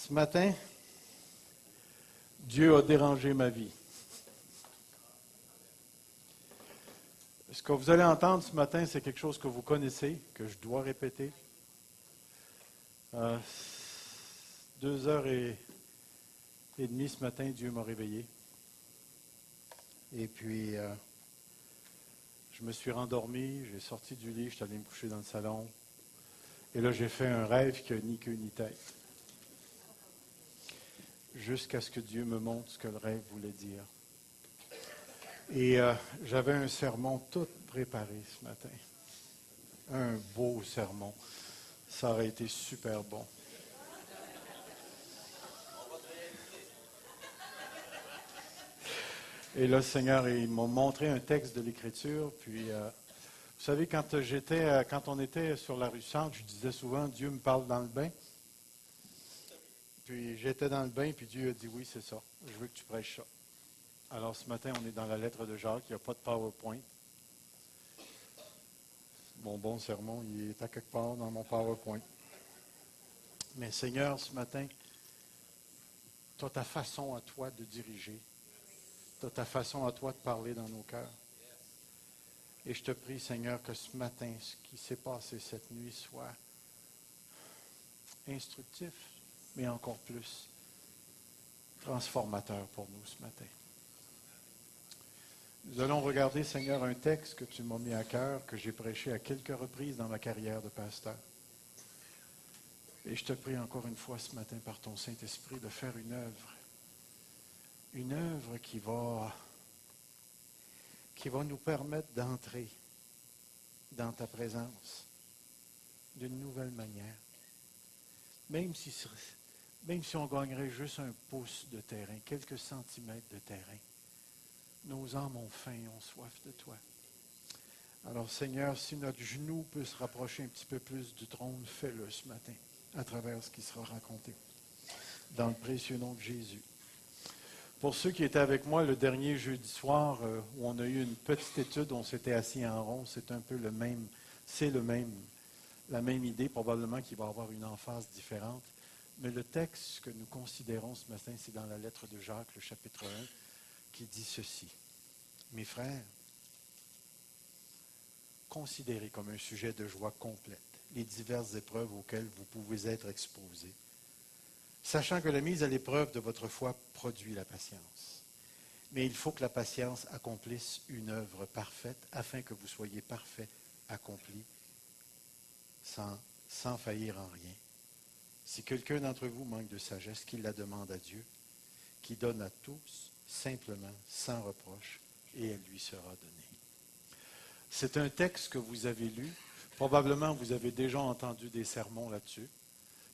Ce matin, Dieu a dérangé ma vie. Ce que vous allez entendre ce matin, c'est quelque chose que vous connaissez, que je dois répéter. 2h30 ce matin, Dieu m'a réveillé. Et puis, je me suis rendormi, j'ai sorti du lit, je suis allé me coucher dans le salon. Et là, j'ai fait un rêve qui n'a ni queue ni tête. Jusqu'à ce que Dieu me montre ce que le rêve voulait dire. Et j'avais un sermon tout préparé ce matin. Un beau sermon. Ça aurait été super bon. Et là, le Seigneur, il m'a montré un texte de l'Écriture. Puis, vous savez, quand on était sur la rue Centre, je disais souvent, Dieu me parle dans le bain. Puis, j'étais dans le bain, puis Dieu a dit, oui, c'est ça. Je veux que tu prêches ça. Alors, ce matin, on est dans la lettre de Jacques. Il n'y a pas de PowerPoint. Mon bon sermon, il est à quelque part dans mon PowerPoint. Mais Seigneur, ce matin, tu as ta façon à toi de diriger. Tu as ta façon à toi de parler dans nos cœurs. Et je te prie, Seigneur, que ce matin, ce qui s'est passé cette nuit soit instructif, mais encore plus transformateur pour nous ce matin. Nous allons regarder, Seigneur, un texte que tu m'as mis à cœur, que j'ai prêché à quelques reprises dans ma carrière de pasteur. Et je te prie encore une fois ce matin par ton Saint-Esprit de faire une œuvre qui va nous permettre d'entrer dans ta présence d'une nouvelle manière. Même si on gagnerait juste un pouce de terrain, quelques centimètres de terrain, nos âmes ont faim et ont soif de toi. Alors Seigneur, si notre genou peut se rapprocher un petit peu plus du trône, fais-le ce matin, à travers ce qui sera raconté. Dans le précieux nom de Jésus. Pour ceux qui étaient avec moi le dernier jeudi soir, où on a eu une petite étude, on s'était assis en rond, c'est un peu la même idée, probablement qu'il va y avoir une emphase différente. Mais le texte que nous considérons ce matin, c'est dans la lettre de Jacques, le chapitre 1, qui dit ceci. Mes frères, considérez comme un sujet de joie complète les diverses épreuves auxquelles vous pouvez être exposés, sachant que la mise à l'épreuve de votre foi produit la patience. Mais il faut que la patience accomplisse une œuvre parfaite, afin que vous soyez parfaits, accomplis, sans faillir en rien. Si quelqu'un d'entre vous manque de sagesse, qu'il la demande à Dieu, qui donne à tous, simplement, sans reproche, et elle lui sera donnée. C'est un texte que vous avez lu. Probablement, vous avez déjà entendu des sermons là-dessus.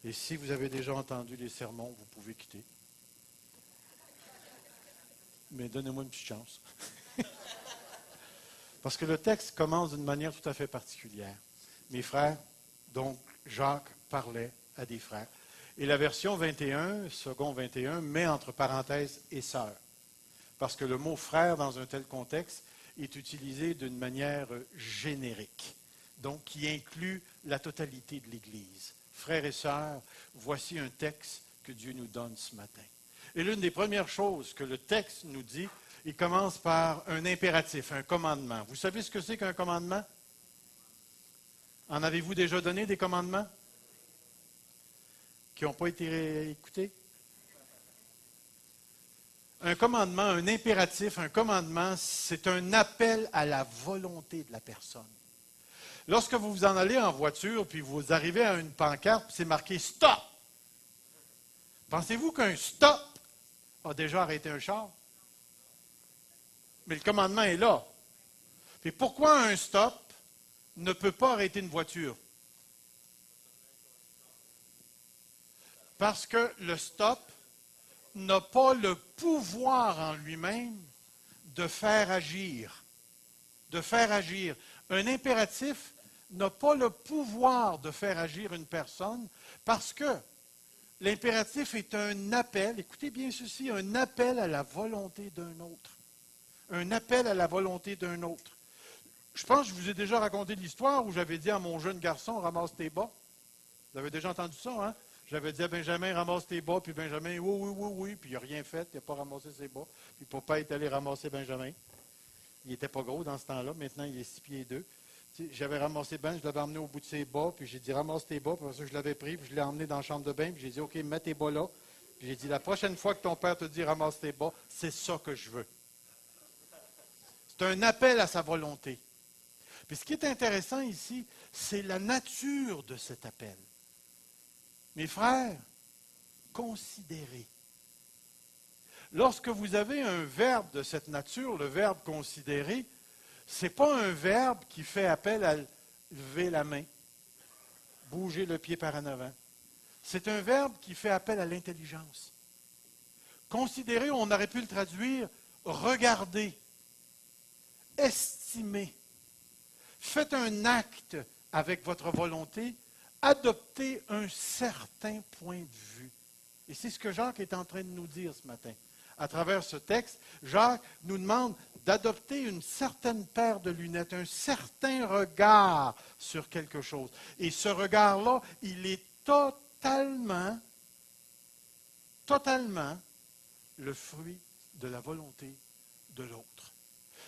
Et si vous avez déjà entendu les sermons, vous pouvez quitter. Mais donnez-moi une petite chance. Parce que le texte commence d'une manière tout à fait particulière. Mes frères, donc Jacques parlait à des frères. Et la version 21, second 21, met entre parenthèses « et sœurs ». Parce que le mot « frère » dans un tel contexte est utilisé d'une manière générique, donc qui inclut la totalité de l'Église. Frères et sœurs, voici un texte que Dieu nous donne ce matin. Et l'une des premières choses que le texte nous dit, il commence par un impératif, un commandement. Vous savez ce que c'est qu'un commandement? En avez-vous déjà donné des commandements qui n'ont pas été écoutés? Un commandement, un impératif, un commandement, c'est un appel à la volonté de la personne. Lorsque vous vous en allez en voiture, puis vous arrivez à une pancarte, puis c'est marqué « Stop ». Pensez-vous qu'un stop a déjà arrêté un char? Mais le commandement est là. Puis pourquoi un stop ne peut pas arrêter une voiture? Parce que le stop n'a pas le pouvoir en lui-même de faire agir. De faire agir. Un impératif n'a pas le pouvoir de faire agir une personne parce que l'impératif est un appel, écoutez bien ceci, un appel à la volonté d'un autre. Un appel à la volonté d'un autre. Je pense que je vous ai déjà raconté l'histoire où j'avais dit à mon jeune garçon, ramasse tes bas. Vous avez déjà entendu ça, hein? J'avais dit à Benjamin, ramasse tes bas, puis Benjamin, oui, oui, oui, oui, puis il n'a rien fait, il n'a pas ramassé ses bas. Puis papa est allé ramasser Benjamin. Il n'était pas gros dans ce temps-là, maintenant il est 6 pieds 2. J'avais ramassé Ben, je l'avais emmené au bout de ses bas, puis j'ai dit ramasse tes bas, puis après ça, je l'avais pris, puis je l'ai emmené dans la chambre de bain, puis j'ai dit OK, mets tes bas là. Puis j'ai dit la prochaine fois que ton père te dit ramasse tes bas, c'est ça que je veux. C'est un appel à sa volonté. Puis ce qui est intéressant ici, c'est la nature de cet appel. Mes frères, considérez. Lorsque vous avez un verbe de cette nature, le verbe considérer, ce n'est pas un verbe qui fait appel à lever la main, bouger le pied par en avant. C'est un verbe qui fait appel à l'intelligence. Considérer, on aurait pu le traduire regarder, estimer. Faites un acte avec votre volonté, adoptez un certain point de vue. Et c'est ce que Jacques est en train de nous dire ce matin. À travers ce texte, Jacques nous demande d'adopter une certaine paire de lunettes, un certain regard sur quelque chose. Et ce regard-là, il est totalement le fruit de la volonté de l'autre.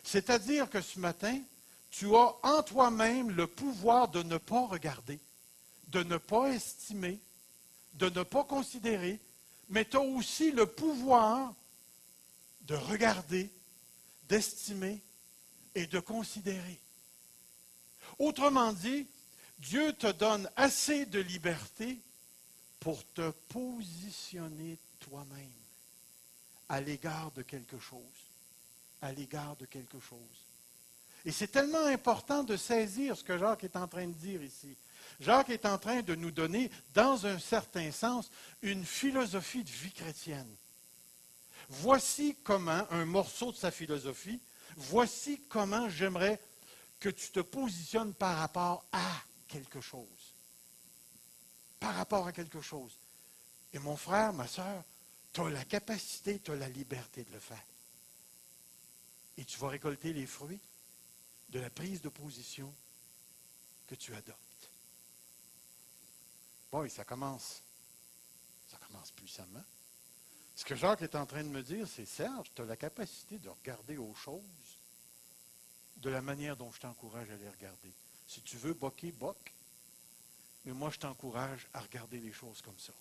C'est-à-dire que ce matin, tu as en toi-même le pouvoir de ne pas regarder, de ne pas estimer, de ne pas considérer, mais tu as aussi le pouvoir de regarder, d'estimer et de considérer. Autrement dit, Dieu te donne assez de liberté pour te positionner toi-même à l'égard de quelque chose. À l'égard de quelque chose. Et c'est tellement important de saisir ce que Jacques est en train de dire ici. Jacques est en train de nous donner, dans un certain sens, une philosophie de vie chrétienne. Voici comment, un morceau de sa philosophie, voici comment j'aimerais que tu te positionnes par rapport à quelque chose. Par rapport à quelque chose. Et mon frère, ma soeur, tu as la capacité, tu as la liberté de le faire. Et tu vas récolter les fruits de la prise de position que tu adoptes. Bon, ça commence puissamment. Ce que Jacques est en train de me dire, c'est Serge, tu as la capacité de regarder aux choses de la manière dont je t'encourage à les regarder. Si tu veux boquer, boque. Mais moi, je t'encourage à regarder les choses comme ça.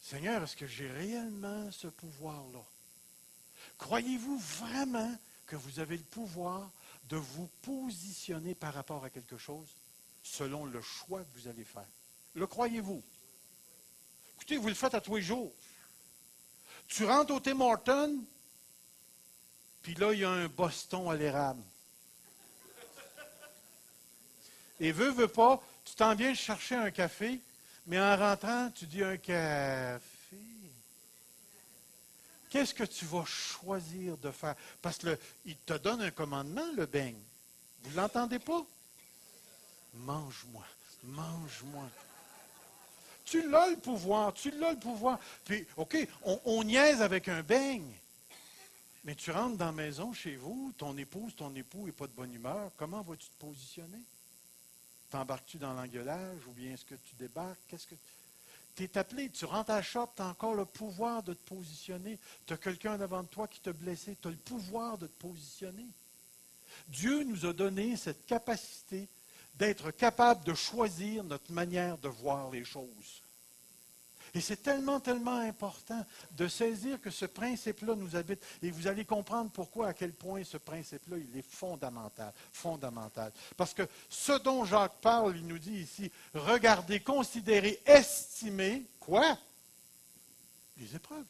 Seigneur, est-ce que j'ai réellement ce pouvoir-là? Croyez-vous vraiment que vous avez le pouvoir de vous positionner par rapport à quelque chose selon le choix que vous allez faire? Le croyez-vous? Écoutez, vous le faites à tous les jours. Tu rentres au Tim Hortons, puis là, il y a un Boston à l'érable. Et veux pas, tu t'en viens chercher un café, mais en rentrant, tu dis un café. Qu'est-ce que tu vas choisir de faire? Parce qu'il te donne un commandement, le beigne. Vous ne l'entendez pas? Mange-moi, mange-moi. Tu l'as le pouvoir, tu l'as le pouvoir. Puis, OK, on niaise avec un beigne. Mais tu rentres dans la maison, chez vous, ton épouse, ton époux n'est pas de bonne humeur. Comment vas-tu te positionner? T'embarques-tu dans l'engueulage ou bien est-ce que tu débarques? Tu es appelé, tu rentres à la shop, tu as encore le pouvoir de te positionner. Tu as quelqu'un devant toi qui t'a blessé, tu as le pouvoir de te positionner. Dieu nous a donné cette capacité d'être capable de choisir notre manière de voir les choses. Et c'est tellement, tellement important de saisir que ce principe-là nous habite. Et vous allez comprendre pourquoi, à quel point ce principe-là, il est fondamental. Fondamental. Parce que ce dont Jacques parle, il nous dit ici, regardez, considérez, estimez, quoi? Les épreuves.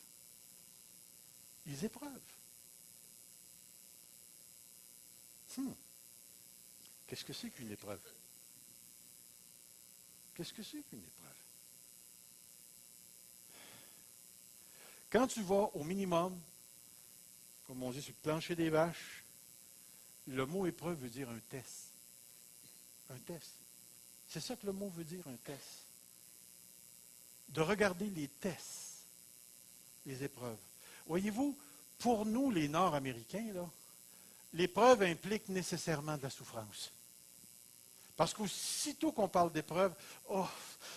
Les épreuves. Qu'est-ce que c'est qu'une épreuve? Qu'est-ce que c'est qu'une épreuve? Quand tu vas au minimum, comme on dit sur le plancher des vaches, le mot épreuve veut dire un test. Un test. C'est ça que le mot veut dire, un test. De regarder les tests, les épreuves. Voyez-vous, pour nous, les Nord-Américains, là, l'épreuve implique nécessairement de la souffrance. Parce qu'aussitôt qu'on parle d'épreuve, oh,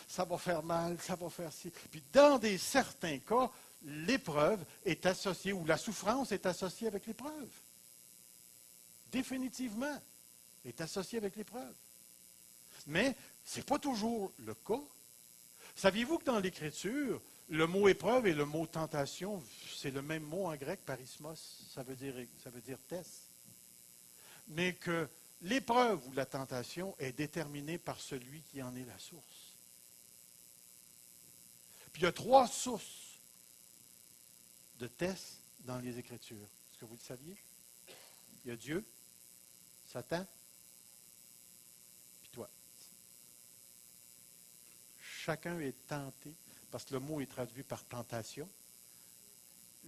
ça va faire mal, ça va faire ci. Puis dans certains cas, l'épreuve est associée, ou la souffrance est associée avec l'épreuve. Définitivement, est associée avec l'épreuve. Mais ce n'est pas toujours le cas. Saviez-vous que dans l'Écriture, le mot épreuve et le mot tentation, c'est le même mot en grec, parismos, ça veut dire test. Mais que l'épreuve ou la tentation est déterminée par celui qui en est la source. Puis il y a 3 sources de tests dans les Écritures. Est-ce que vous le saviez? Il y a Dieu, Satan, puis toi. Chacun est tenté, parce que le mot est traduit par tentation.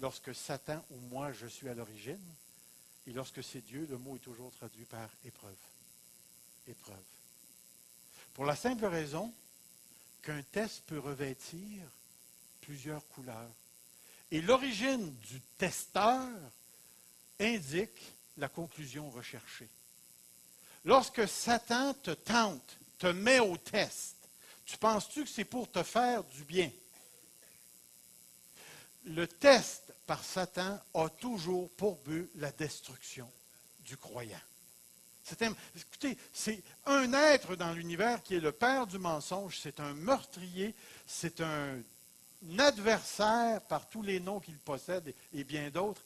Lorsque Satan ou moi, je suis à l'origine, et lorsque c'est Dieu, le mot est toujours traduit par épreuve. Épreuve. Pour la simple raison qu'un test peut revêtir plusieurs couleurs. Et l'origine du testeur indique la conclusion recherchée. Lorsque Satan te tente, te met au test, tu penses-tu que c'est pour te faire du bien? Le test par Satan a toujours pour but la destruction du croyant. Écoutez, c'est un être dans l'univers qui est le père du mensonge, c'est un meurtrier, c'est un adversaire par tous les noms qu'il possède et bien d'autres.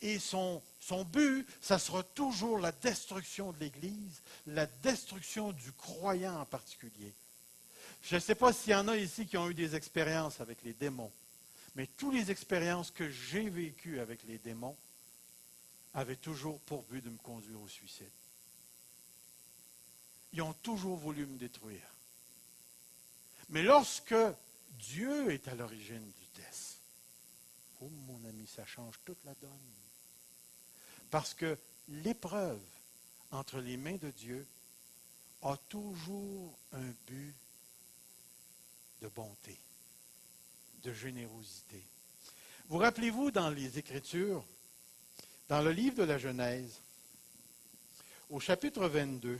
Et son but, ça sera toujours la destruction de l'Église, la destruction du croyant en particulier. Je ne sais pas s'il y en a ici qui ont eu des expériences avec les démons, mais toutes les expériences que j'ai vécues avec les démons avaient toujours pour but de me conduire au suicide. Ils ont toujours voulu me détruire. Mais lorsque Dieu est à l'origine du test, oh mon ami, ça change toute la donne. Parce que l'épreuve entre les mains de Dieu a toujours un but de bonté, de générosité. Vous rappelez-vous dans les Écritures, dans le livre de la Genèse, au chapitre 22,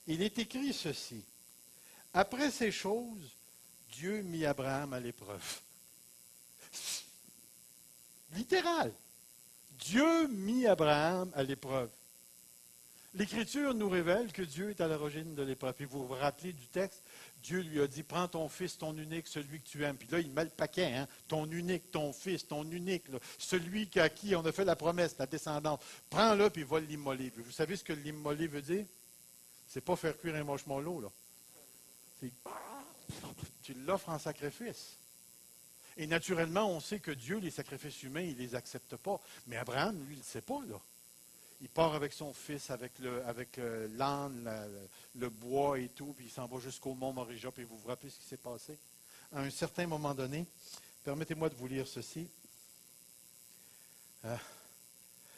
il est écrit ceci. Après ces choses, Dieu mit Abraham à l'épreuve. Littéral. Dieu mit Abraham à l'épreuve. L'Écriture nous révèle que Dieu est à l'origine de l'épreuve. Puis vous vous rappelez du texte, Dieu lui a dit, prends ton fils, ton unique, celui que tu aimes. Puis là, il met le paquet, hein? Ton unique, ton fils, ton unique, là, celui à qui on a fait la promesse, la descendance. Prends-le, puis va l'immoler. Puis vous savez ce que l'immoler veut dire? C'est pas faire cuire un marshmallow, là. C'est, tu l'offres en sacrifice. Et naturellement, on sait que Dieu, les sacrifices humains, il ne les accepte pas. Mais Abraham, lui, il ne sait pas, là. Il part avec son fils, avec l'âne, le bois et tout, puis il s'en va jusqu'au mont Moriah, puis vous vous rappelez ce qui s'est passé? À un certain moment donné, permettez-moi de vous lire ceci.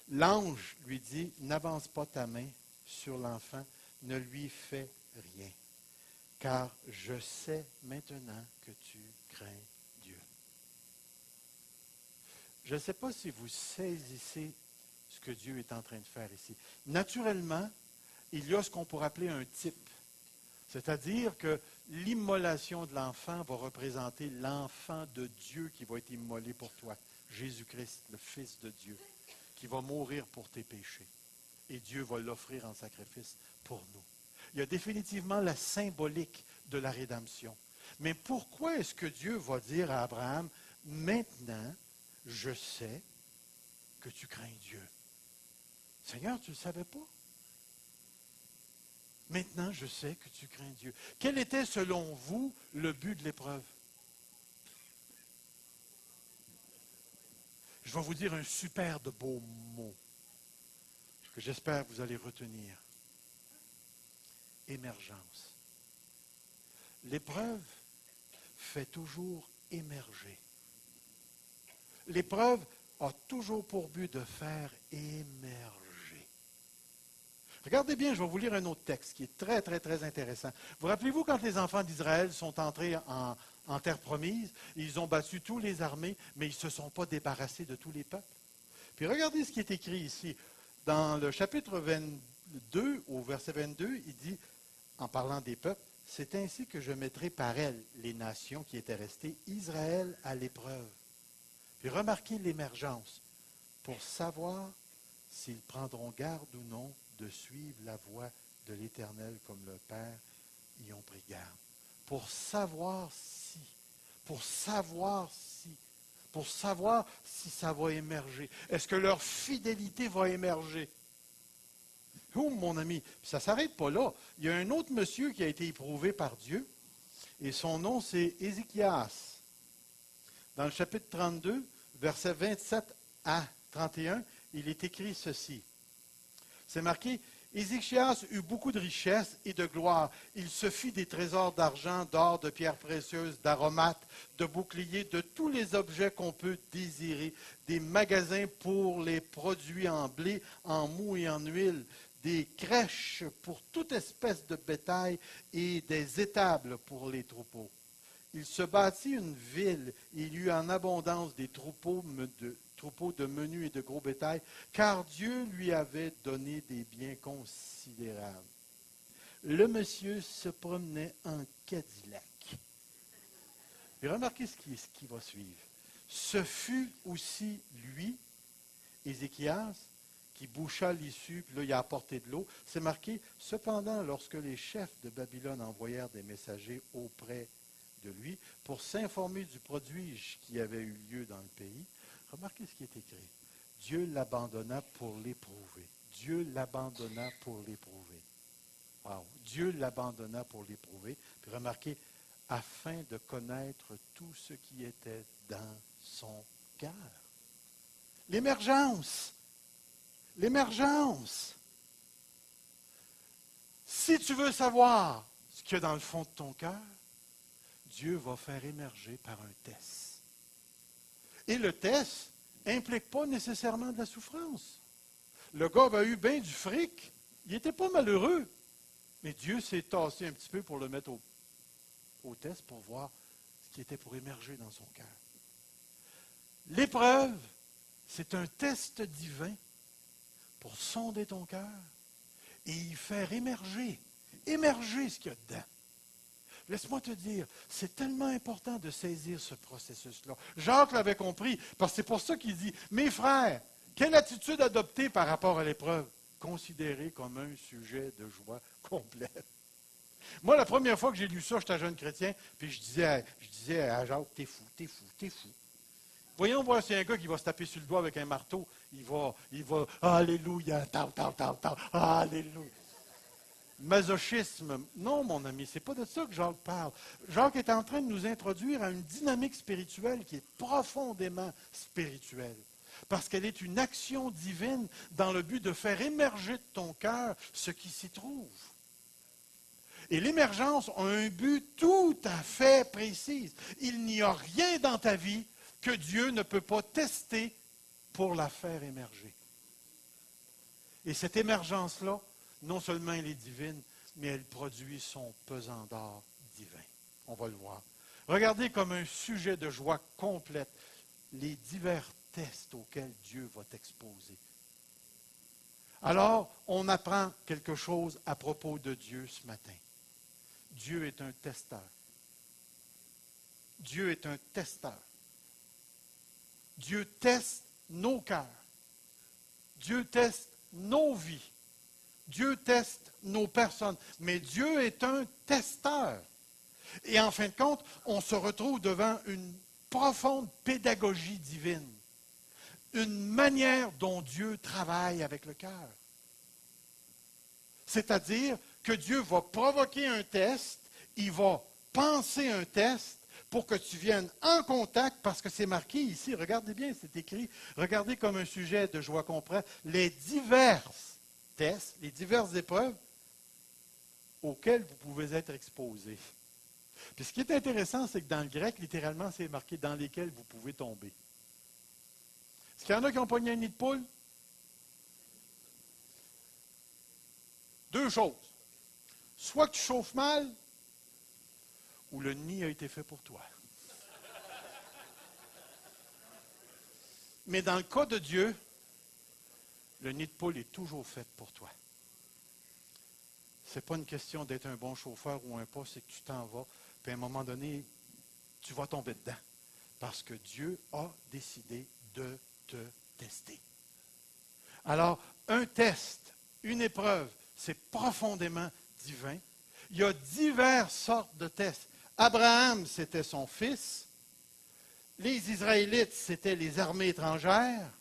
L'ange lui dit, n'avance pas ta main sur l'enfant, ne lui fais rien, car je sais maintenant que tu crains Dieu. Je ne sais pas si vous saisissez ce que Dieu est en train de faire ici. Naturellement, il y a ce qu'on pourrait appeler un type. C'est-à-dire que l'immolation de l'enfant va représenter l'enfant de Dieu qui va être immolé pour toi. Jésus-Christ, le Fils de Dieu, qui va mourir pour tes péchés. Et Dieu va l'offrir en sacrifice pour nous. Il y a définitivement la symbolique de la rédemption. Mais pourquoi est-ce que Dieu va dire à Abraham, maintenant, je sais que tu crains Dieu? Seigneur, tu ne le savais pas? Maintenant, je sais que tu crains Dieu. Quel était, selon vous, le but de l'épreuve? Je vais vous dire un super de beau mot que j'espère que vous allez retenir. Émergence. L'épreuve fait toujours émerger. L'épreuve a toujours pour but de faire émerger. Regardez bien, je vais vous lire un autre texte qui est très, très, très intéressant. Vous rappelez-vous quand les enfants d'Israël sont entrés en terre promise, ils ont battu toutes les armées, mais ils ne se sont pas débarrassés de tous les peuples? Puis regardez ce qui est écrit ici. Dans le chapitre 22, au verset 22, il dit, en parlant des peuples, c'est ainsi que je mettrai par elles les nations qui étaient restées, Israël à l'épreuve. Puis remarquez l'émergence, pour savoir s'ils prendront garde ou non de suivre la voie de l'Éternel comme le Père y ont pris garde. Pour savoir si, pour savoir si, pour savoir si ça va émerger. Est-ce que leur fidélité va émerger? Oh, mon ami, ça ne s'arrête pas là. Il y a un autre monsieur qui a été éprouvé par Dieu, et son nom, c'est Ézéchias. Dans le chapitre 32, versets 27 à 31, il est écrit ceci. C'est marqué, Ézéchias eut beaucoup de richesses et de gloire. Il se fit des trésors d'argent, d'or, de pierres précieuses, d'aromates, de boucliers, de tous les objets qu'on peut désirer, des magasins pour les produits en blé, en mou et en huile, des crèches pour toute espèce de bétail et des étables pour les troupeaux. Il se bâtit une ville, et il y eut en abondance des troupeaux de menus et de gros bétail, car Dieu lui avait donné des biens considérables. Le monsieur se promenait en Cadillac. Et remarquez ce qui va suivre. Ce fut aussi lui, Ézéchias, qui boucha l'issue, puis là, il a apporté de l'eau. C'est marqué, cependant, lorsque les chefs de Babylone envoyèrent des messagers auprès de lui pour s'informer du prodige qui avait eu lieu dans le pays, remarquez ce qui est écrit. Dieu l'abandonna pour l'éprouver. Dieu l'abandonna pour l'éprouver. Wow. Dieu l'abandonna pour l'éprouver. Puis remarquez, afin de connaître tout ce qui était dans son cœur. L'émergence. L'émergence. Si tu veux savoir ce qu'il y a dans le fond de ton cœur, Dieu va faire émerger par un test. Et le test n'implique pas nécessairement de la souffrance. Le gars avait eu bien du fric, il n'était pas malheureux, mais Dieu s'est tassé un petit peu pour le mettre au test pour voir ce qui était pour émerger dans son cœur. L'épreuve, c'est un test divin pour sonder ton cœur et y faire émerger ce qu'il y a dedans. Laisse-moi te dire, c'est tellement important de saisir ce processus-là. Jacques l'avait compris, parce que c'est pour ça qu'il dit, mes frères, quelle attitude adopter par rapport à l'épreuve? Considérée comme un sujet de joie complète. Moi, la première fois que j'ai lu ça, j'étais un jeune chrétien, puis je disais à Jacques, t'es fou, t'es fou, t'es fou. Voyons voir si un gars qui va se taper sur le doigt avec un marteau, il va, alléluia, alléluia. Masochisme. Non, mon ami, ce n'est pas de ça que Jacques parle. Jacques est en train de nous introduire à une dynamique spirituelle qui est profondément spirituelle. Parce qu'elle est une action divine dans le but de faire émerger de ton cœur ce qui s'y trouve. Et l'émergence a un but tout à fait précis. Il n'y a rien dans ta vie que Dieu ne peut pas tester pour la faire émerger. Et cette émergence-là, non seulement elle est divine, mais elle produit son pesant d'or divin. On va le voir. Regardez comme un sujet de joie complète les divers tests auxquels Dieu va t'exposer. Alors, on apprend quelque chose à propos de Dieu ce matin. Dieu est un testeur. Dieu est un testeur. Dieu teste nos cœurs. Dieu teste nos vies. Dieu teste nos personnes, mais Dieu est un testeur. Et en fin de compte, on se retrouve devant une profonde pédagogie divine, une manière dont Dieu travaille avec le cœur. C'est-à-dire que Dieu va provoquer un test, il va penser un test pour que tu viennes en contact, parce que c'est marqué ici, regardez bien, c'est écrit, regardez comme un sujet de joie comprend, les diverses tests, les diverses épreuves auxquelles vous pouvez être exposés. Puis ce qui est intéressant, c'est que dans le grec, littéralement, c'est marqué dans lesquels vous pouvez tomber. Est-ce qu'il y en a qui ont pogné un nid de poule? Deux choses. Soit que tu chauffes mal, ou le nid a été fait pour toi. Mais dans le cas de Dieu, le nid de poule est toujours fait pour toi. Ce n'est pas une question d'être un bon chauffeur ou un pas, c'est que tu t'en vas. Puis à un moment donné, tu vas tomber dedans. Parce que Dieu a décidé de te tester. Alors, un test, une épreuve, c'est profondément divin. Il y a diverses sortes de tests. Abraham, c'était son fils. Les Israélites, c'était les armées étrangères.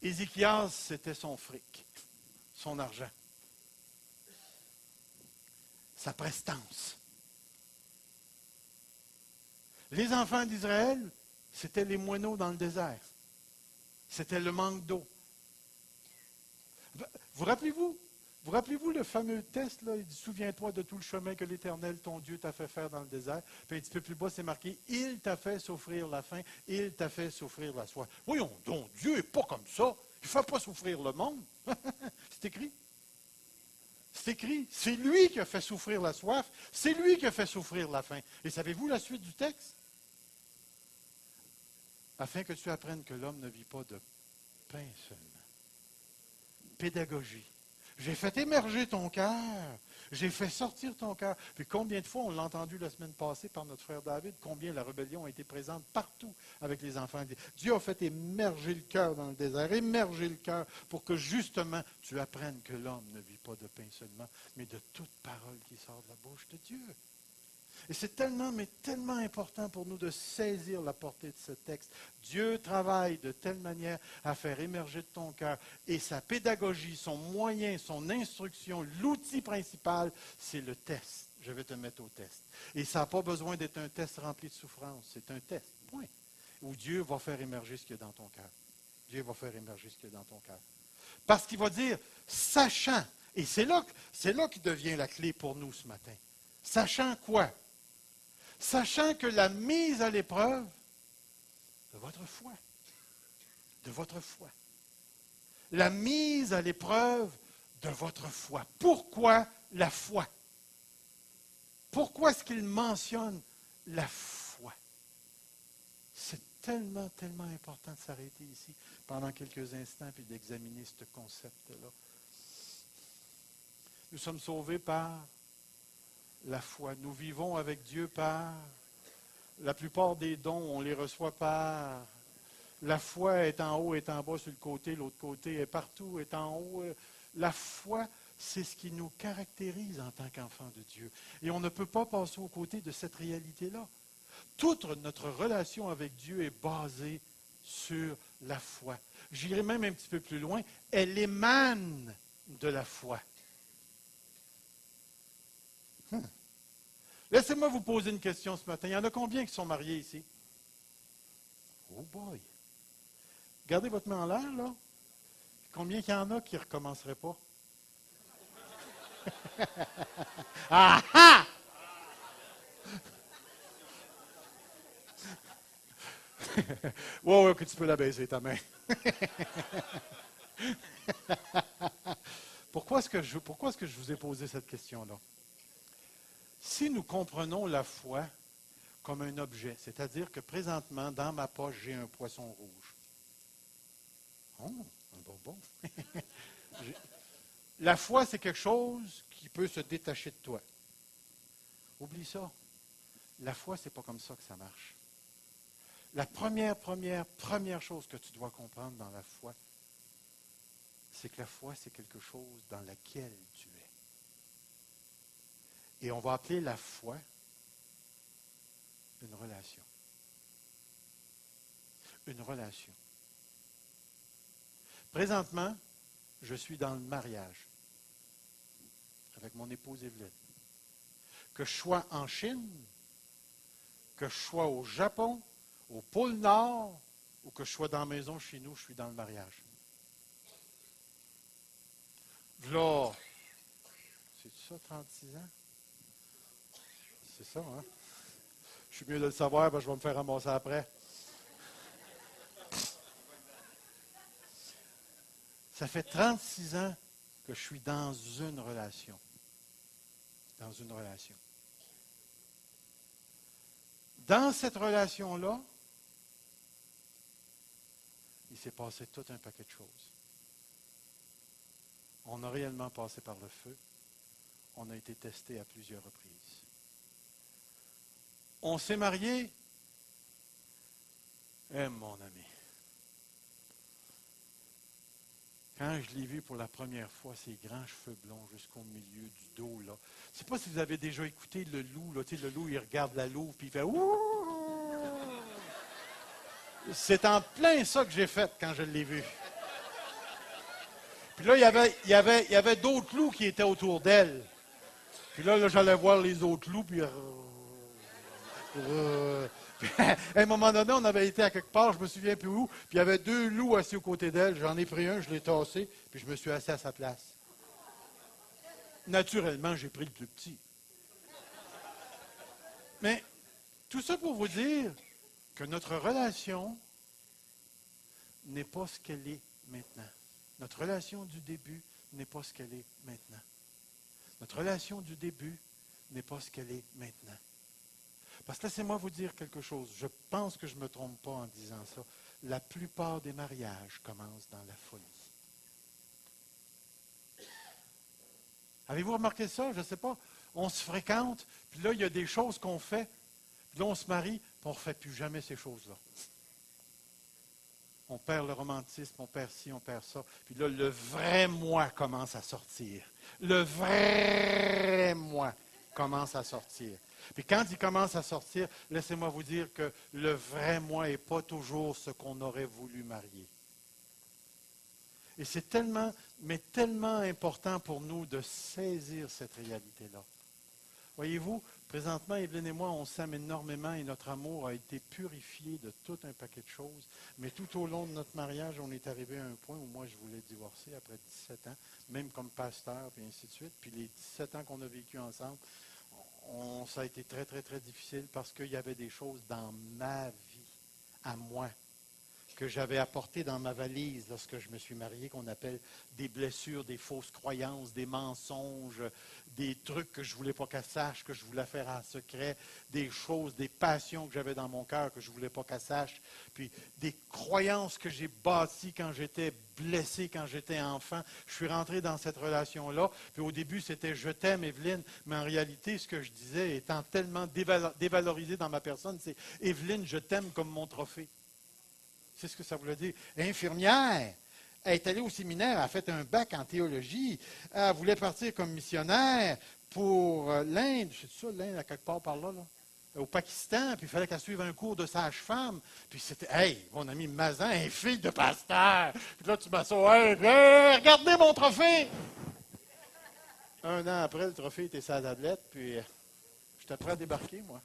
Ézéchias, c'était son fric, son argent, sa prestance. Les enfants d'Israël, c'était les moineaux dans le désert. C'était le manque d'eau. Vous rappelez-vous? Vous rappelez-vous le fameux test, là? Il dit, souviens-toi de tout le chemin que l'Éternel, ton Dieu, t'a fait faire dans le désert. Puis un petit peu plus bas, c'est marqué, il t'a fait souffrir la faim, il t'a fait souffrir la soif. Voyons donc, Dieu n'est pas comme ça. Il ne fait pas souffrir le monde. C'est écrit. C'est écrit. C'est lui qui a fait souffrir la soif. C'est lui qui a fait souffrir la faim. Et savez-vous la suite du texte? Afin que tu apprennes que l'homme ne vit pas de pain seulement. Pédagogie. J'ai fait émerger ton cœur. J'ai fait sortir ton cœur. Puis combien de fois, on l'a entendu la semaine passée par notre frère David, combien la rébellion a été présente partout avec les enfants. Dieu a fait émerger le cœur dans le désert, émerger le cœur pour que justement tu apprennes que l'homme ne vit pas de pain seulement, mais de toute parole qui sort de la bouche de Dieu. Et c'est tellement, mais tellement important pour nous de saisir la portée de ce texte. Dieu travaille de telle manière à faire émerger de ton cœur. Et sa pédagogie, son moyen, son instruction, l'outil principal, c'est le test. Je vais te mettre au test. Et ça n'a pas besoin d'être un test rempli de souffrance. C'est un test, point. Où Dieu va faire émerger ce qu'il y a dans ton cœur. Dieu va faire émerger ce qu'il y a dans ton cœur. Parce qu'il va dire, sachant, et c'est là qui devient la clé pour nous ce matin. Sachant quoi? Sachant que la mise à l'épreuve de votre foi, la mise à l'épreuve de votre foi. Pourquoi la foi? Pourquoi est-ce qu'il mentionne la foi? C'est tellement, tellement important de s'arrêter ici pendant quelques instants et d'examiner ce concept-là. Nous sommes sauvés par la foi. Nous vivons avec Dieu par la plupart des dons, on les reçoit par la foi est en haut, est en bas, sur le côté, l'autre côté est partout, est en haut. La foi, c'est ce qui nous caractérise en tant qu'enfants de Dieu. Et on ne peut pas passer aux côtés de cette réalité-là. Toute notre relation avec Dieu est basée sur la foi. J'irai même un petit peu plus loin. Elle émane de la foi. Laissez-moi vous poser une question ce matin. Il y en a combien qui sont mariés ici? Oh boy! Gardez votre main en l'air, là. Combien qu'il y en a qui ne recommenceraient pas? Ah ah! Ouais, que tu peux la baisser, ta main. Pourquoi est-ce que je vous ai posé cette question-là? Si nous comprenons la foi comme un objet, c'est-à-dire que présentement, dans ma poche, j'ai un poisson rouge. Oh, un bonbon. La foi, c'est quelque chose qui peut se détacher de toi. Oublie ça. La foi, c'est pas comme ça que ça marche. La première chose que tu dois comprendre dans la foi, c'est que la foi, c'est quelque chose dans laquelle tu es. Et on va appeler la foi une relation. Une relation. Présentement, je suis dans le mariage avec mon épouse Evelyne. Que je sois en Chine, que je sois au Japon, au pôle Nord, ou que je sois dans la maison chez nous, je suis dans le mariage. Là, c'est ça, 36 ans? C'est ça, hein? Je suis mieux de le savoir, parce que je vais me faire ramasser après. Ça fait 36 ans que je suis dans une relation. Dans une relation. Dans cette relation-là, il s'est passé tout un paquet de choses. On a réellement passé par le feu. on a été testé à plusieurs reprises. On s'est mariés. Mon ami. Quand je l'ai vu pour la première fois, ses grands cheveux blonds jusqu'au milieu du dos, là. Je ne sais pas si vous avez déjà écouté le loup, là. Tu sais, le loup, il regarde la louve, puis il fait ouh! C'est en plein ça que j'ai fait quand je l'ai vu. Puis là, il y avait d'autres loups qui étaient autour d'elle. Puis là, j'allais voir les autres loups, puis... Puis, à un moment donné, on avait été à quelque part, je me souviens plus où, puis il y avait 2 loups assis aux côtés d'elle. J'en ai pris un, je l'ai tassé, puis je me suis assis à sa place. Naturellement, j'ai pris le plus petit. Mais tout ça pour vous dire que notre relation n'est pas ce qu'elle est maintenant. Notre relation du début n'est pas ce qu'elle est maintenant. Notre relation du début n'est pas ce qu'elle est maintenant. Parce que laissez-moi vous dire quelque chose. Je pense que je ne me trompe pas en disant ça. La plupart des mariages commencent dans la folie. Avez-vous remarqué ça? Je ne sais pas. On se fréquente, puis là, il y a des choses qu'on fait, puis là, on se marie, puis on ne refait plus jamais ces choses-là. On perd le romantisme, on perd ci, on perd ça. Puis là, le vrai moi commence à sortir. Le vrai moi commence à sortir. Puis quand il commence à sortir, laissez-moi vous dire que le vrai moi n'est pas toujours ce qu'on aurait voulu marier. Et c'est tellement, mais tellement important pour nous de saisir cette réalité-là. Voyez-vous, présentement, Evelyne et moi, on s'aime énormément et notre amour a été purifié de tout un paquet de choses. Mais tout au long de notre mariage, on est arrivé à un point où moi, je voulais divorcer après 17 ans, même comme pasteur, puis ainsi de suite. Puis les 17 ans qu'on a vécu ensemble, ça a été très, très, très difficile parce qu'il y avait des choses dans ma vie, à moi, que j'avais apportées dans ma valise lorsque je me suis marié, qu'on appelle des blessures, des fausses croyances, des mensonges, des trucs que je ne voulais pas qu'elle sache, que je voulais faire en secret, des choses, des passions que j'avais dans mon cœur que je ne voulais pas qu'elle sache, puis des croyances que j'ai bâties quand j'étais blessé, quand j'étais enfant. Je suis rentré dans cette relation-là, puis au début, c'était « je t'aime, Evelyne », mais en réalité, ce que je disais, étant tellement dévalorisé dans ma personne, c'est « Evelyne, je t'aime comme mon trophée ». C'est ce que ça voulait dire. Infirmière, elle est allée au séminaire, elle a fait un bac en théologie, elle voulait partir comme missionnaire pour l'Inde, c'est ça, l'Inde, à quelque part par là, au Pakistan, puis il fallait qu'elle suive un cours de sage-femme, puis c'était, hey, mon ami Mazan, une fille de pasteur, puis là, tu m'assois, hey, regardez mon trophée! Un an après, le trophée était sur la tablette, puis j'étais prêt à débarquer, moi.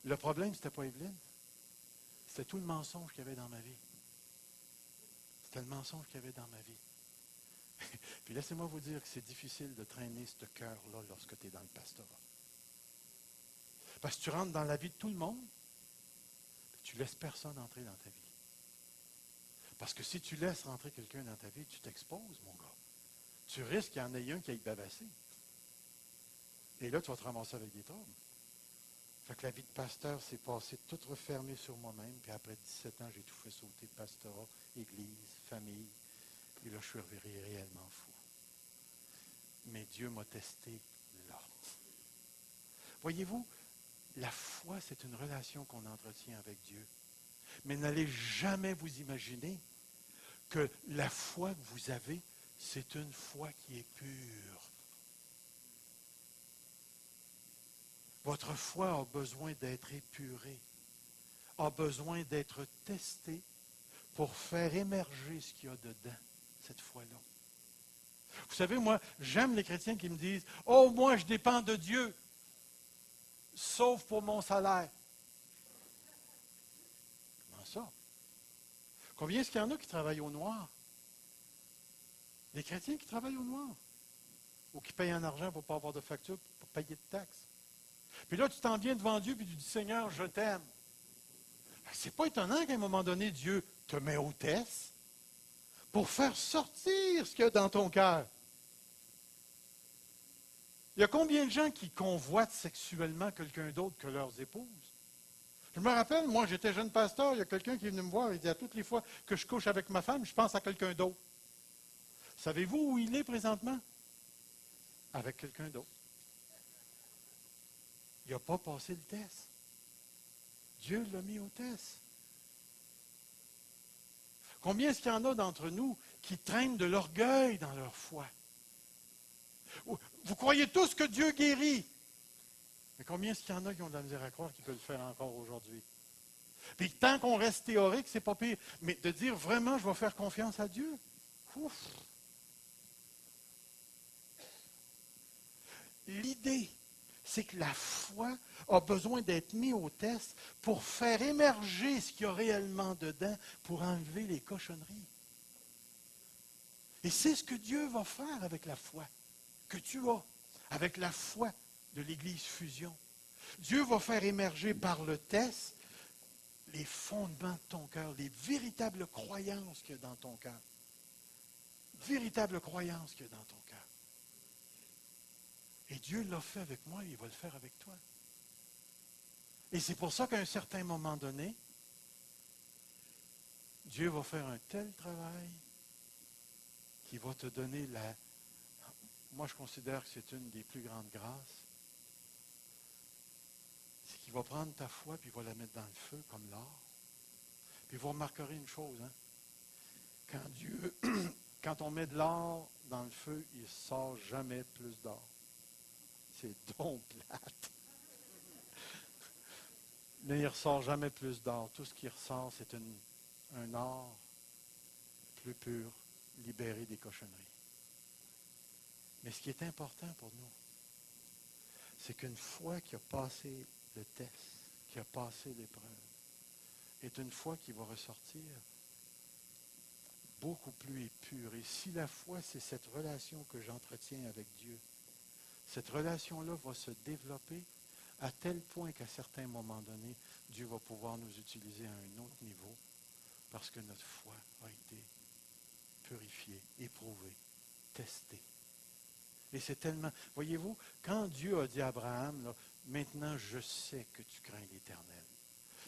Le problème, c'était pas Evelyne. C'était tout le mensonge qu'il y avait dans ma vie. C'était le mensonge qu'il y avait dans ma vie. Puis laissez-moi vous dire que c'est difficile de traîner ce cœur-là lorsque tu es dans le pastorat. Parce que tu rentres dans la vie de tout le monde, tu ne laisses personne entrer dans ta vie. Parce que si tu laisses rentrer quelqu'un dans ta vie, tu t'exposes, mon gars. Tu risques qu'il y en ait un qui aille bavasser. Et là, tu vas te ramasser avec des troubles. Fait que la vie de pasteur s'est passée toute refermée sur moi-même, puis après 17 ans, j'ai tout fait sauter, pastorat, église, famille, et là, je suis reviré réellement fou. Mais Dieu m'a testé là. Voyez-vous, la foi, c'est une relation qu'on entretient avec Dieu. Mais n'allez jamais vous imaginer que la foi que vous avez, c'est une foi qui est pure. Votre foi a besoin d'être épurée, a besoin d'être testée pour faire émerger ce qu'il y a dedans, cette foi-là. Vous savez, moi, j'aime les chrétiens qui me disent « Oh, moi, je dépends de Dieu, sauf pour mon salaire. » Comment ça? Combien est-ce qu'il y en a qui travaillent au noir? Des chrétiens qui travaillent au noir. Ou qui payent en argent pour ne pas avoir de facture, pour payer de taxes. Puis là, tu t'en viens devant Dieu et tu dis, Seigneur, je t'aime. C'est pas étonnant qu'à un moment donné, Dieu te met au test pour faire sortir ce qu'il y a dans ton cœur. Il y a combien de gens qui convoitent sexuellement quelqu'un d'autre que leurs épouses? Je me rappelle, moi, j'étais jeune pasteur, il y a quelqu'un qui est venu me voir, il dit, à toutes les fois que je couche avec ma femme, je pense à quelqu'un d'autre. Savez-vous où il est présentement? avec quelqu'un d'autre. Il n'a pas passé le test. Dieu l'a mis au test. Combien est-ce qu'il y en a d'entre nous qui traînent de l'orgueil dans leur foi? Vous croyez tous que Dieu guérit. Mais combien est-ce qu'il y en a qui ont de la misère à croire qu'il peut le faire encore aujourd'hui? Puis tant qu'on reste théorique, c'est pas pire. Mais de dire vraiment, je vais faire confiance à Dieu. Ouf. L'idée, c'est que la foi a besoin d'être mise au test pour faire émerger ce qu'il y a réellement dedans, pour enlever les cochonneries. Et c'est ce que Dieu va faire avec la foi que tu as, avec la foi de l'Église Fusion. Dieu va faire émerger par le test les fondements de ton cœur, les véritables croyances qu'il y a dans ton cœur. Véritables croyances qu'il y a dans ton cœur. Et Dieu l'a fait avec moi, il va le faire avec toi. Et c'est pour ça qu'à un certain moment donné, Dieu va faire un tel travail qui va te donner la... Moi, je considère que c'est une des plus grandes grâces. C'est qu'il va prendre ta foi puis il va la mettre dans le feu comme l'or. Puis vous remarquerez une chose, hein? Quand on met de l'or dans le feu, il ne sort jamais plus d'or. C'est donc plate. Mais il ne ressort jamais plus d'or. Tout ce qui ressort, c'est un or plus pur, libéré des cochonneries. Mais ce qui est important pour nous, c'est qu'une foi qui a passé le test, qui a passé l'épreuve, est une foi qui va ressortir beaucoup plus pure. Et si la foi, c'est cette relation que j'entretiens avec Dieu, cette relation-là va se développer à tel point qu'à certains moments donnés, Dieu va pouvoir nous utiliser à un autre niveau parce que notre foi a été purifiée, éprouvée, testée. Et c'est tellement... Voyez-vous, quand Dieu a dit à Abraham, là, maintenant je sais que tu crains l'Éternel.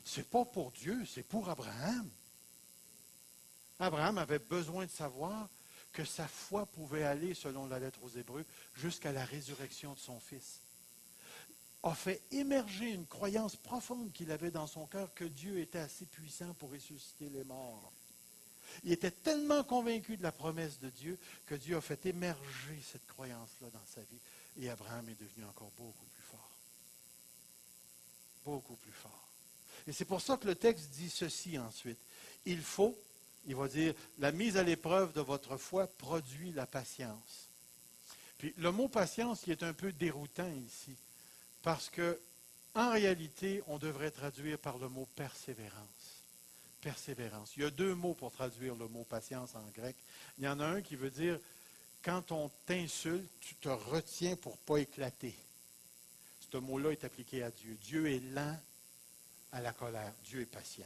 C'est pas pour Dieu, c'est pour Abraham. Abraham avait besoin de savoir que sa foi pouvait aller, selon la lettre aux Hébreux, jusqu'à la résurrection de son fils. A fait émerger une croyance profonde qu'il avait dans son cœur que Dieu était assez puissant pour ressusciter les morts. Il était tellement convaincu de la promesse de Dieu que Dieu a fait émerger cette croyance-là dans sa vie. Et Abraham est devenu encore beaucoup plus fort. Beaucoup plus fort. Et c'est pour ça que le texte dit ceci ensuite. Il va dire, la mise à l'épreuve de votre foi produit la patience. Puis le mot patience, il est un peu déroutant ici. Parce que, en réalité, on devrait traduire par le mot persévérance. Persévérance. Il y a deux mots pour traduire le mot patience en grec. Il y en a un qui veut dire, quand on t'insulte, tu te retiens pour ne pas éclater. Ce mot-là est appliqué à Dieu. Dieu est lent à la colère. Dieu est patient.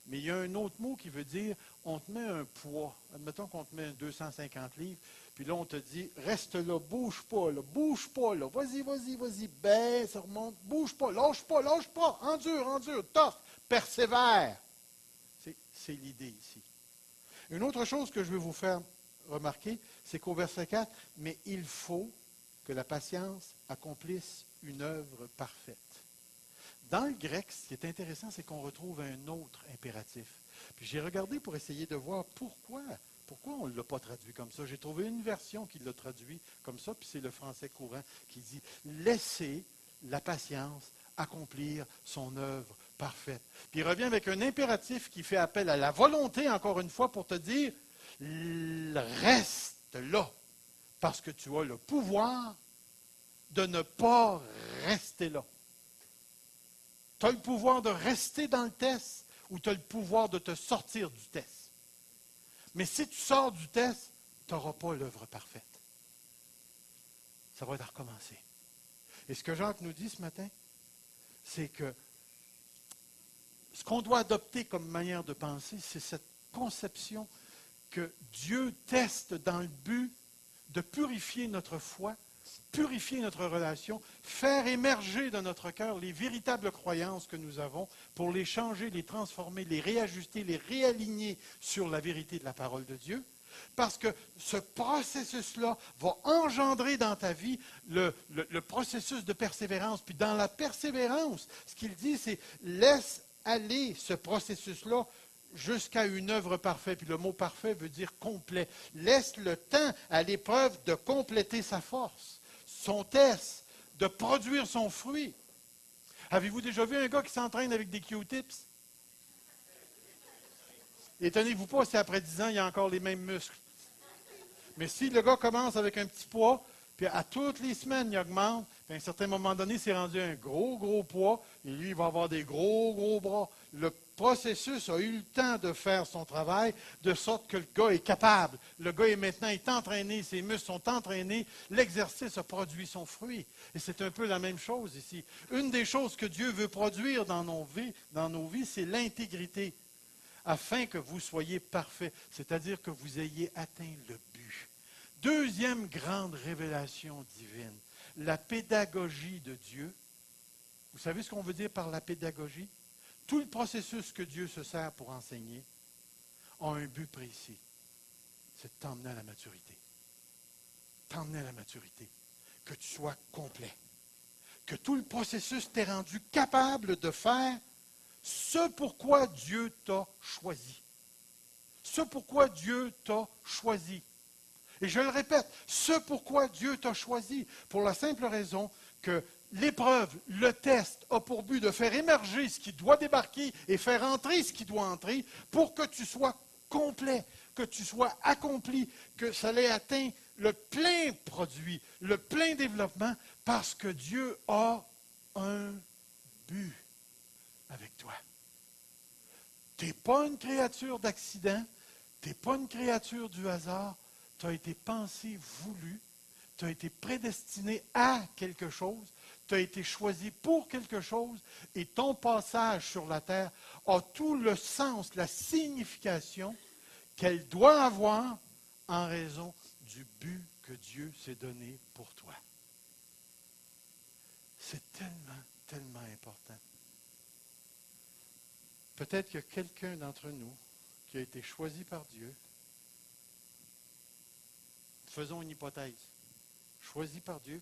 Mais il y a un autre mot qui veut dire, on te met un poids. Admettons qu'on te met 250 livres, puis là, on te dit, reste là, bouge pas, là, vas-y, baisse, remonte, bouge pas, lâche pas, endure, tough, persévère. C'est l'idée ici. Une autre chose que je veux vous faire remarquer, c'est qu'au verset 4, mais il faut que la patience accomplisse une œuvre parfaite. Dans le grec, ce qui est intéressant, c'est qu'on retrouve un autre impératif. Puis j'ai regardé pour essayer de voir pourquoi on ne l'a pas traduit comme ça. J'ai trouvé une version qui l'a traduit comme ça, puis c'est le français courant qui dit « Laissez la patience accomplir son œuvre parfaite. » Puis il revient avec un impératif qui fait appel à la volonté, encore une fois, pour te dire « Reste là, parce que tu as le pouvoir de ne pas rester là. » Tu as le pouvoir de rester dans le test ou tu as le pouvoir de te sortir du test. Mais si tu sors du test, tu n'auras pas l'œuvre parfaite. Ça va être à recommencer. Et ce que Jacques nous dit ce matin, c'est que ce qu'on doit adopter comme manière de penser, c'est cette conception que Dieu teste dans le but de purifier notre foi, purifier notre relation, faire émerger de notre cœur les véritables croyances que nous avons pour les changer, les transformer, les réajuster, les réaligner sur la vérité de la parole de Dieu, Parce que ce processus-là va engendrer dans ta vie le processus de persévérance. Puis dans la persévérance, ce qu'il dit, c'est laisse aller ce processus-là jusqu'à une œuvre parfaite. Puis le mot parfait veut dire complet. Laisse le temps à l'épreuve de compléter sa force, son test, de produire son fruit. Avez-vous déjà vu un gars qui s'entraîne avec des Q-tips? Étonnez-vous pas si après 10 ans, il a encore les mêmes muscles. Mais si le gars commence avec un petit poids, puis à toutes les semaines, il augmente, puis à un certain moment donné, c'est rendu un gros poids, et lui, il va avoir des gros bras. Le processus a eu le temps de faire son travail, de sorte que le gars est capable. Le gars est maintenant entraîné, ses muscles sont entraînés, l'exercice a produit son fruit. Et c'est un peu la même chose ici. Une des choses que Dieu veut produire dans nos vies, c'est l'intégrité, afin que vous soyez parfaits, c'est-à-dire que vous ayez atteint le but. Deuxième grande révélation divine, la pédagogie de Dieu. Vous savez ce qu'on veut dire par la pédagogie? Tout le processus que Dieu se sert pour enseigner a un but précis. C'est de t'emmener à la maturité. T'emmener à la maturité. Que tu sois complet. Que tout le processus t'ait rendu capable de faire ce pourquoi Dieu t'a choisi. Ce pourquoi Dieu t'a choisi. Et je le répète, ce pourquoi Dieu t'a choisi, pour la simple raison que l'épreuve, le test, a pour but de faire émerger ce qui doit débarquer et faire entrer ce qui doit entrer pour que tu sois complet, que tu sois accompli, que ça ait atteint le plein produit, le plein développement, parce que Dieu a un but avec toi. Tu n'es pas une créature d'accident, tu n'es pas une créature du hasard, tu as été pensé, voulu, tu as été prédestiné à quelque chose, tu as été choisi pour quelque chose, et ton passage sur la terre a tout le sens, la signification qu'elle doit avoir en raison du but que Dieu s'est donné pour toi. C'est tellement important. Peut-être qu'il y a quelqu'un d'entre nous qui a été choisi par Dieu. Faisons une hypothèse. Choisi par Dieu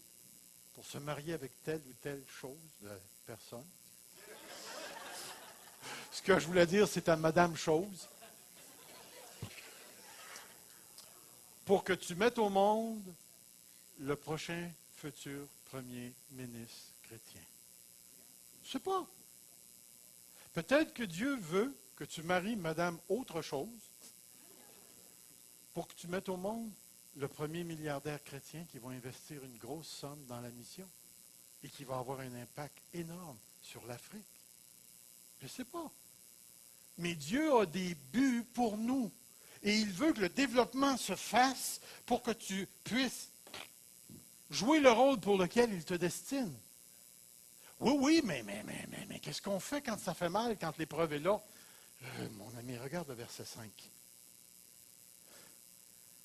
pour se marier avec telle ou telle chose de personne. Ce que je voulais dire, c'est à Madame Chose. Pour que tu mettes au monde le prochain futur premier ministre chrétien. Je ne sais pas. Peut-être que Dieu veut que tu maries Madame autre chose pour que tu mettes au monde le premier milliardaire chrétien qui va investir une grosse somme dans la mission et qui va avoir un impact énorme sur l'Afrique. Je ne sais pas. Mais Dieu a des buts pour nous. Et il veut que le développement se fasse pour que tu puisses jouer le rôle pour lequel il te destine. Oui, mais qu'est-ce qu'on fait quand ça fait mal, quand l'épreuve est là? Mon ami, regarde le verset 5.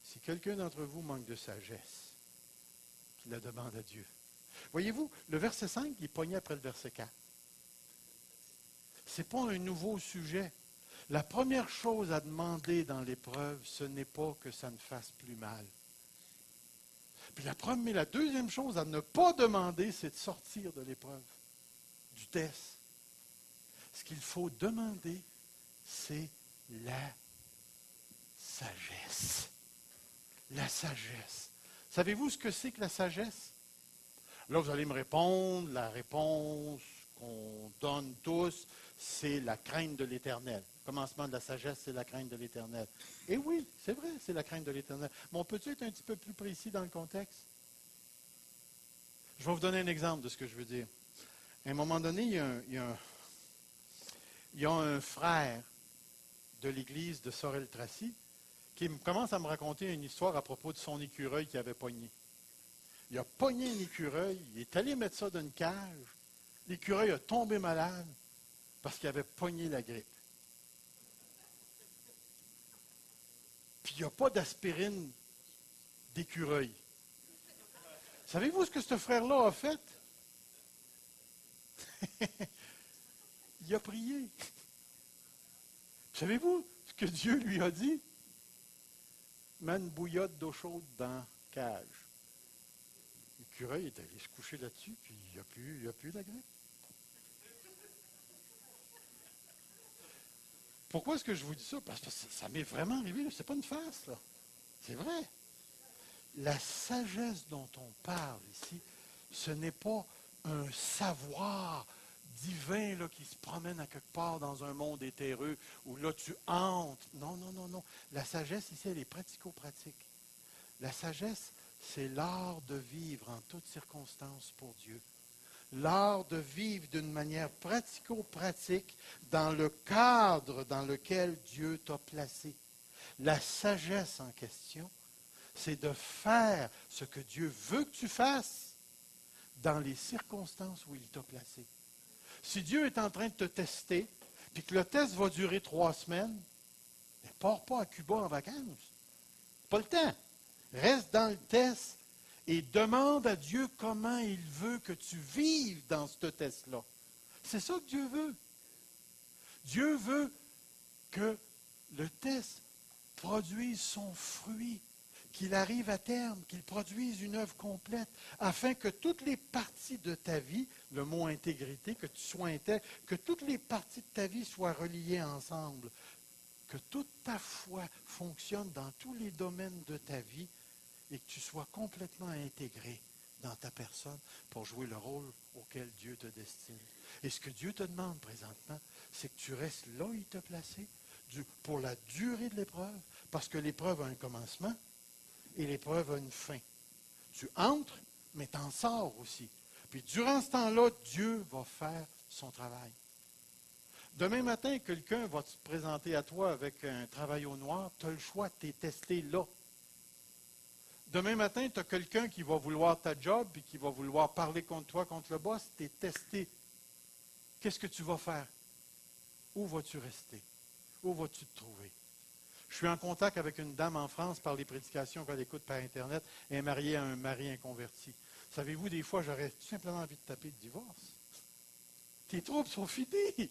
Si quelqu'un d'entre vous manque de sagesse, qu'il la demande à Dieu. Voyez-vous, le verset 5, il est pogné après le verset 4. Ce n'est pas un nouveau sujet. La première chose à demander dans l'épreuve, ce n'est pas que ça ne fasse plus mal. Puis la deuxième chose à ne pas demander, c'est de sortir de l'épreuve, du test. Ce qu'il faut demander, c'est la sagesse. La sagesse. Savez-vous ce que c'est que la sagesse? Là, vous allez me répondre, la réponse qu'on donne tous, c'est la crainte de l'Éternel. Le commencement de la sagesse, c'est la crainte de l'Éternel. Et oui, c'est vrai, c'est la crainte de l'Éternel. Mais on peut-tu être un petit peu plus précis dans le contexte? Je vais vous donner un exemple de ce que je veux dire. À un moment donné, il y a un frère de l'église de Sorel-Tracy qui commence à me raconter une histoire à propos de son écureuil qu'il avait pogné. Il a pogné un écureuil, il est allé mettre ça dans une cage. L'écureuil a tombé malade parce qu'il avait pogné la grippe. Puis il n'y a pas d'aspirine d'écureuil. Savez-vous ce que ce frère-là a fait? Il a prié. Savez-vous ce que Dieu lui a dit? mets une bouillotte d'eau chaude dans la cage. L'écureuil est allé se coucher là-dessus, puis il n'y a plus la grippe. Pourquoi est-ce que je vous dis ça? Parce que ça m'est vraiment arrivé. Ce n'est pas une farce, là. C'est vrai. La sagesse dont on parle ici, ce n'est pas un savoir divin là, qui se promène à quelque part dans un monde éthéreux où là tu entres. Non, non, non, non. La sagesse ici, elle est pratico-pratique. La sagesse, c'est l'art de vivre en toutes circonstances pour Dieu. L'art de vivre d'une manière pratico-pratique dans le cadre dans lequel Dieu t'a placé. La sagesse en question, c'est de faire ce que Dieu veut que tu fasses dans les circonstances où il t'a placé. Si Dieu est en train de te tester, puis que le test va durer 3 semaines, ne pars pas à Cuba en vacances. Pas le temps. Reste dans le test et demande à Dieu comment il veut que tu vives dans ce test-là. C'est ça que Dieu veut. Dieu veut que le test produise son fruit, qu'il arrive à terme, qu'il produise une œuvre complète, afin que toutes les parties de ta vie, le mot intégrité, que tu sois intègre, que toutes les parties de ta vie soient reliées ensemble, que toute ta foi fonctionne dans tous les domaines de ta vie et que tu sois complètement intégré dans ta personne pour jouer le rôle auquel Dieu te destine. Et ce que Dieu te demande présentement, c'est que tu restes là où il t'a placé pour la durée de l'épreuve, parce que l'épreuve a un commencement et l'épreuve a une fin. Tu entres, mais tu en sors aussi. Puis durant ce temps-là, Dieu va faire son travail. Demain matin, quelqu'un va te présenter à toi avec un travail au noir, tu as le choix, tu es testé là. Demain matin, tu as quelqu'un qui va vouloir ta job et qui va vouloir parler contre toi, contre le boss, tu es testé. Qu'est-ce que tu vas faire? Où vas-tu rester? Où vas-tu te trouver? Je suis en contact avec une dame en France par les prédications qu'elle écoute par Internet. Elle est mariée à un mari inconverti. Savez-vous, des fois, j'aurais tout simplement envie de taper le divorce. Tes troubles sont finis. Et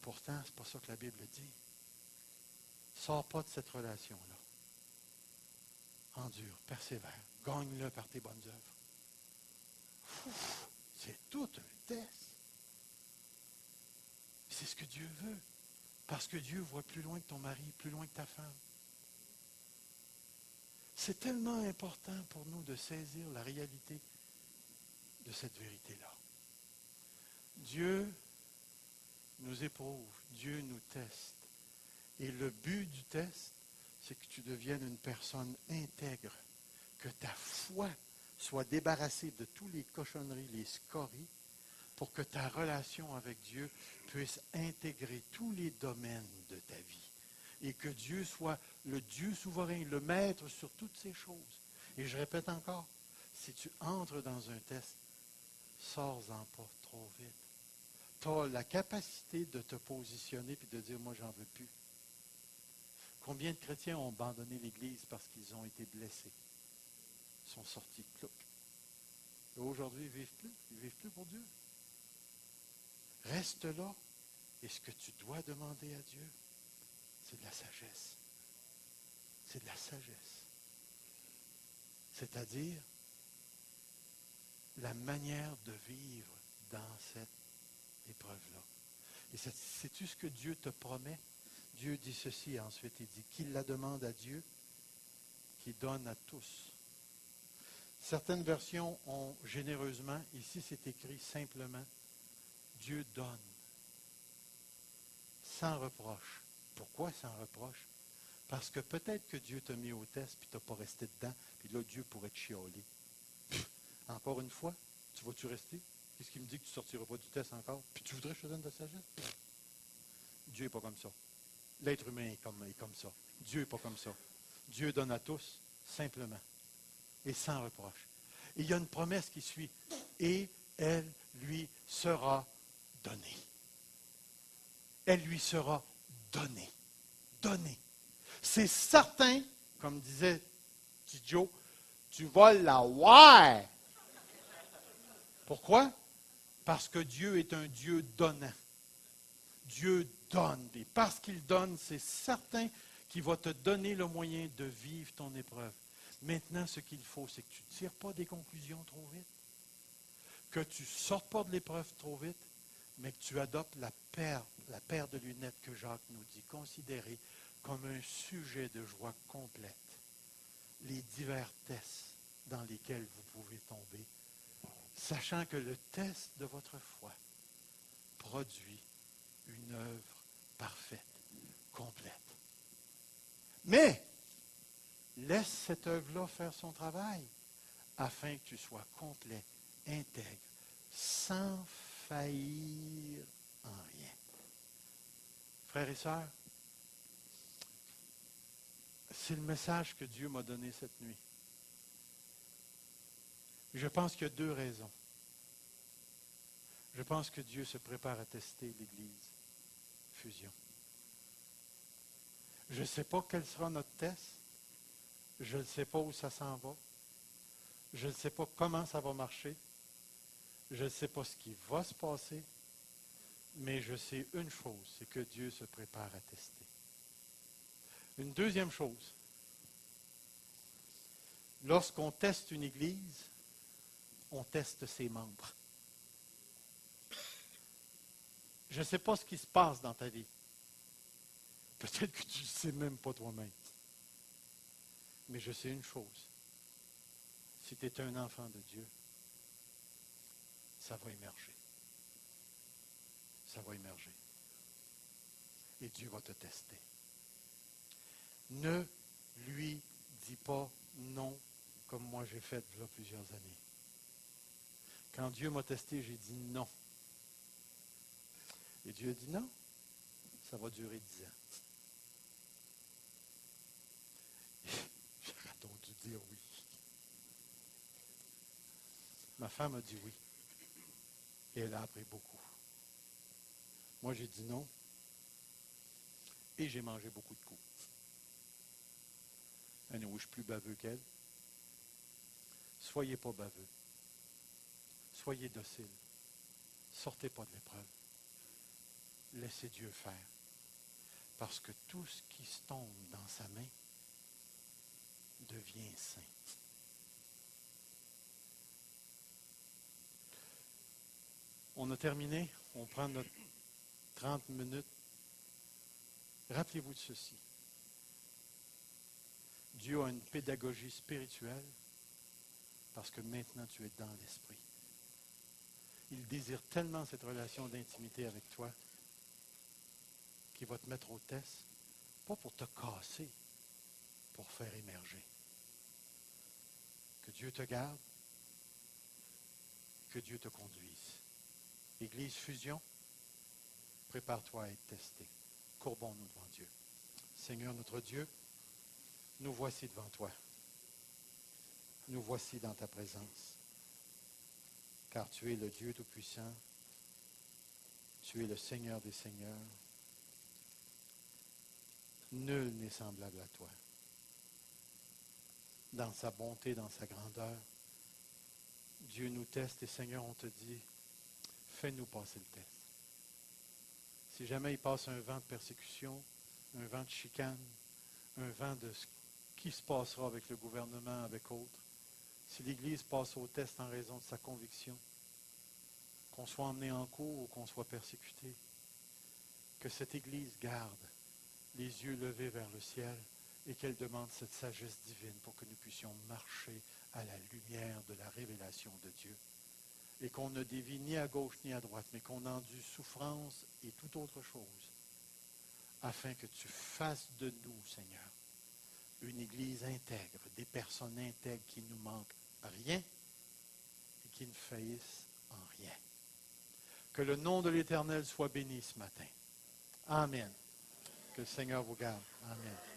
pourtant, c'est pas ça que la Bible dit. Sors pas de cette relation-là. Endure, persévère, gagne-le par tes bonnes œuvres. C'est tout un test. C'est ce que Dieu veut. Parce que Dieu voit plus loin que ton mari, plus loin que ta femme. C'est tellement important pour nous de saisir la réalité de cette vérité-là. Dieu nous éprouve, Dieu nous teste. Et le but du test, c'est que tu deviennes une personne intègre, que ta foi soit débarrassée de toutes les cochonneries, les scories, pour que ta relation avec Dieu puisse intégrer tous les domaines de ta vie. Et que Dieu soit le Dieu souverain, le maître sur toutes ces choses. Et je répète encore, si tu entres dans un test, sors-en pas trop vite. Tu as la capacité de te positionner et de dire, moi, j'en veux plus. Combien de chrétiens ont abandonné l'Église parce qu'ils ont été blessés? Ils sont sortis, clouc. Et aujourd'hui, ils ne vivent plus. Ils ne vivent plus pour Dieu. Reste là. Et ce que tu dois demander à Dieu, c'est de la sagesse. C'est de la sagesse. C'est-à-dire la manière de vivre dans cette épreuve-là. Et sais-tu ce que Dieu te promet? Dieu dit ceci ensuite, il dit qu'il la demande à Dieu, qu'il donne à tous. Certaines versions ont généreusement, ici c'est écrit simplement, Dieu donne, sans reproche. Pourquoi sans reproche? Parce que peut-être que Dieu t'a mis au test, puis tu n'as pas resté dedans, puis là Dieu pourrait te chialer. Encore une fois, tu vas-tu rester? Qu'est-ce qui me dit que tu ne sortiras pas du test encore? Puis tu voudrais que je te donne de la sagesse? Dieu n'est pas comme ça. L'être humain est comme ça. Dieu n'est pas comme ça. Dieu donne à tous, simplement, et sans reproche. Et il y a une promesse qui suit. Et elle lui sera donnée. Elle lui sera donnée. Donnée. C'est certain, comme disait petit Joe, tu vas la voir. Pourquoi? Parce que Dieu est un Dieu donnant. Dieu donne. Et parce qu'il donne, c'est certain qui va te donner le moyen de vivre ton épreuve. Maintenant, ce qu'il faut, c'est que tu ne tires pas des conclusions trop vite, que tu ne sortes pas de l'épreuve trop vite, mais que tu adoptes la paire de lunettes que Jacques nous dit, considérée comme un sujet de joie complète. Les divers tests dans lesquels vous pouvez tomber, sachant que le test de votre foi produit une œuvre parfaite, complète. Mais, laisse cette œuvre-là faire son travail, afin que tu sois complet, intègre, sans faillir en rien. Frères et sœurs, c'est le message que Dieu m'a donné cette nuit. Je pense qu'il y a deux raisons. Je pense que Dieu se prépare à tester l'Église Fusion. Je ne sais pas quel sera notre test. Je ne sais pas où ça s'en va. Je ne sais pas comment ça va marcher. Je ne sais pas ce qui va se passer. Mais je sais une chose, c'est que Dieu se prépare à tester. Une deuxième chose, lorsqu'on teste une Église, on teste ses membres. Je ne sais pas ce qui se passe dans ta vie. Peut-être que tu ne sais même pas toi-même. Mais je sais une chose. Si tu es un enfant de Dieu, ça va émerger. Ça va émerger. Et Dieu va te tester. Ne lui dis pas non comme moi j'ai fait il y a plusieurs années. Quand Dieu m'a testé, j'ai dit non. Et Dieu a dit non, ça va durer 10 ans. J'aurais donc dû dire oui. Ma femme a dit oui. Et elle a appris beaucoup. Moi, j'ai dit non. Et j'ai mangé beaucoup de coups. Je suis plus baveux qu'elle. Soyez pas baveux. Soyez docile. Sortez pas de l'épreuve. Laissez Dieu faire. Parce que tout ce qui se tombe dans sa main devient saint. On a terminé. On prend notre 30 minutes. Rappelez-vous de ceci. Dieu a une pédagogie spirituelle parce que maintenant tu es dans l'esprit. Il désire tellement cette relation d'intimité avec toi qu'il va te mettre au test, pas pour te casser, pour faire émerger. Que Dieu te garde, que Dieu te conduise. Église Fusion, prépare-toi à être testé. Courbons-nous devant Dieu. Seigneur notre Dieu, nous voici devant toi. Nous voici dans ta présence. Car tu es le Dieu Tout-Puissant. Tu es le Seigneur des Seigneurs. Nul n'est semblable à toi. Dans sa bonté, dans sa grandeur, Dieu nous teste et Seigneur, on te dit, fais-nous passer le test. Si jamais il passe un vent de persécution, un vent de chicane, un vent de ce qui se passera avec le gouvernement, avec autres, si l'Église passe au test en raison de sa conviction, qu'on soit emmené en cours ou qu'on soit persécuté, que cette Église garde les yeux levés vers le ciel et qu'elle demande cette sagesse divine pour que nous puissions marcher à la lumière de la révélation de Dieu. Et qu'on ne dévie ni à gauche ni à droite, mais qu'on endure souffrance et toute autre chose, afin que tu fasses de nous, Seigneur, une Église intègre, des personnes intègres qui ne manquent rien et qui ne faillissent en rien. Que le nom de l'Éternel soit béni ce matin. Amen. Que le Seigneur vous garde. Amen.